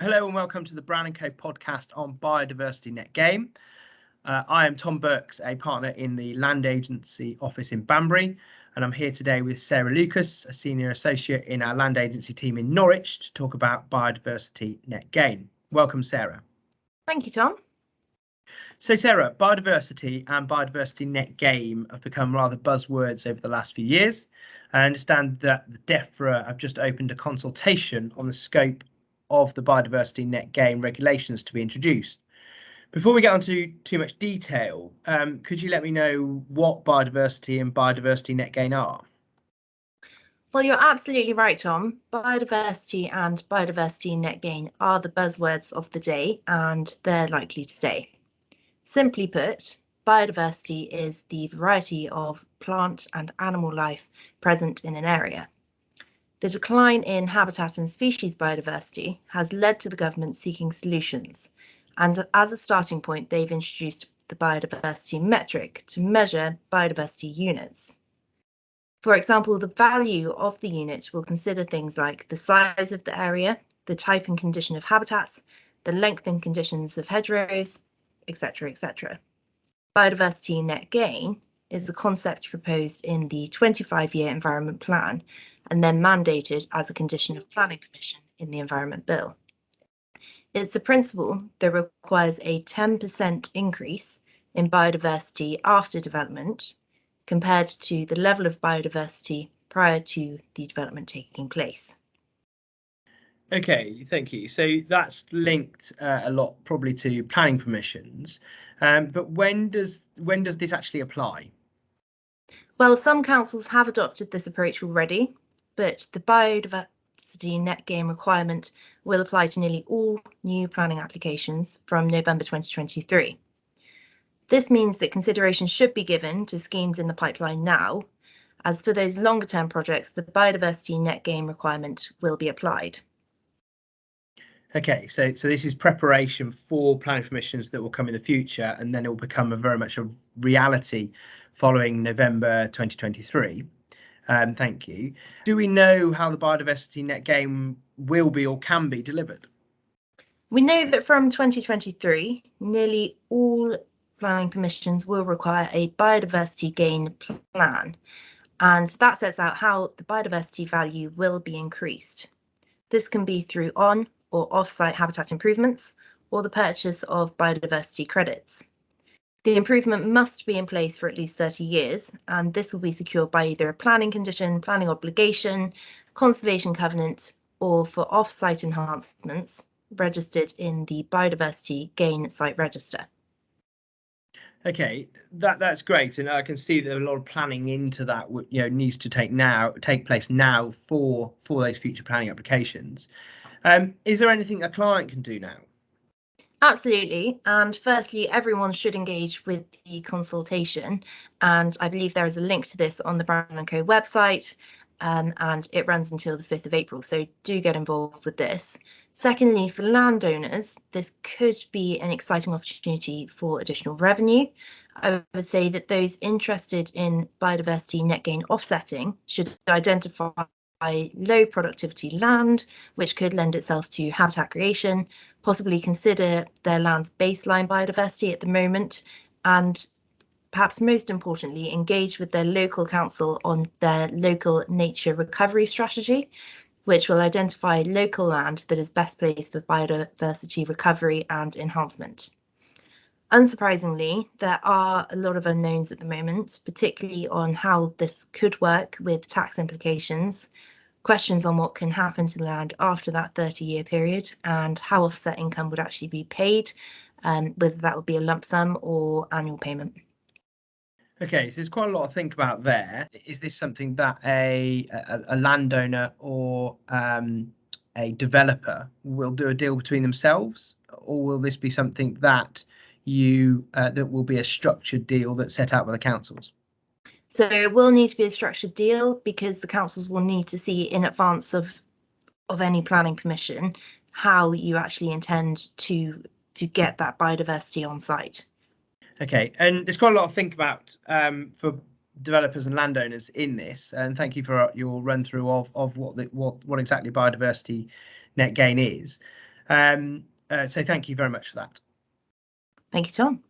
Hello and welcome to the Brown&Co podcast on biodiversity net gain. I am Tom Burks, a partner in the Land Agency office in Banbury, and I'm here today with Sarah Lucas, a senior associate in our Land Agency team in Norwich, to talk about biodiversity net gain. Welcome, Sarah. Thank you, Tom. So, Sarah, biodiversity and biodiversity net gain have become rather buzzwords over the last few years. I understand that the DEFRA have just opened a consultation on the scope of the biodiversity net gain regulations to be introduced. Before we get into too much detail, could you let me know what biodiversity and biodiversity net gain are? Well, you're absolutely right, Tom. Biodiversity and biodiversity net gain are the buzzwords of the day, and they're likely to stay. Simply put, biodiversity is the variety of plant and animal life present in an area. The decline in habitat and species biodiversity has led to the government seeking solutions, and as a starting point, they've introduced the biodiversity metric to measure biodiversity units. For example, the value of the unit will consider things like the size of the area, the type and condition of habitats, the length and conditions of hedgerows, etc., etc. Biodiversity net gain is a concept proposed in the 25-year Environment Plan and then mandated as a condition of planning permission in the Environment Bill. It's a principle that requires a 10% increase in biodiversity after development compared to the level of biodiversity prior to the development taking place. Okay, thank you. So that's linked a lot probably to planning permissions, but when does this actually apply? Well, some councils have adopted this approach already, but the biodiversity net gain requirement will apply to nearly all new planning applications from November 2023. This means that consideration should be given to schemes in the pipeline now, as for those longer term projects, the biodiversity net gain requirement will be applied. Okay, so this is preparation for planning permissions that will come in the future, and then it will become very much a reality following November 2023. Thank you. Do we know how the biodiversity net gain will be or can be delivered? We know that from 2023, nearly all planning permissions will require a biodiversity gain plan, and that sets out how the biodiversity value will be increased. This can be through on or off-site habitat improvements or the purchase of biodiversity credits. The improvement must be in place for at least 30 years, and this will be secured by either a planning condition, planning obligation, conservation covenant, or for off-site enhancements registered in the Biodiversity Gain Site Register. Okay, that's great, and I can see that a lot of planning into that needs to take place now for those future planning applications. Is there anything a client can do now? Absolutely, and firstly, everyone should engage with the consultation, and I believe there is a link to this on the Brown&Co website, and it runs until the 5th of April, so do get involved with this. Secondly, for landowners, this could be an exciting opportunity for additional revenue. I would say that those interested in biodiversity net gain offsetting should identify low productivity land, which could lend itself to habitat creation, possibly consider their land's baseline biodiversity at the moment, and perhaps most importantly, engage with their local council on their local nature recovery strategy, which will identify local land that is best placed for biodiversity recovery and enhancement. Unsurprisingly, there are a lot of unknowns at the moment, particularly on how this could work with tax implications, questions on what can happen to the land after that 30-year period, and how offset income would actually be paid, whether that would be a lump sum or annual payment. Okay, so there's quite a lot to think about there. Is this something that a landowner or a developer will do a deal between themselves, or will this be something that that will be a structured deal that's set out by the councils? So it will need to be a structured deal because the councils will need to see in advance of any planning permission how you actually intend to get that biodiversity on site. Okay, and there's quite a lot to think about for developers and landowners in this, and thank you for your run through of what exactly biodiversity net gain is. So thank you very much for that. Thank you, Tom.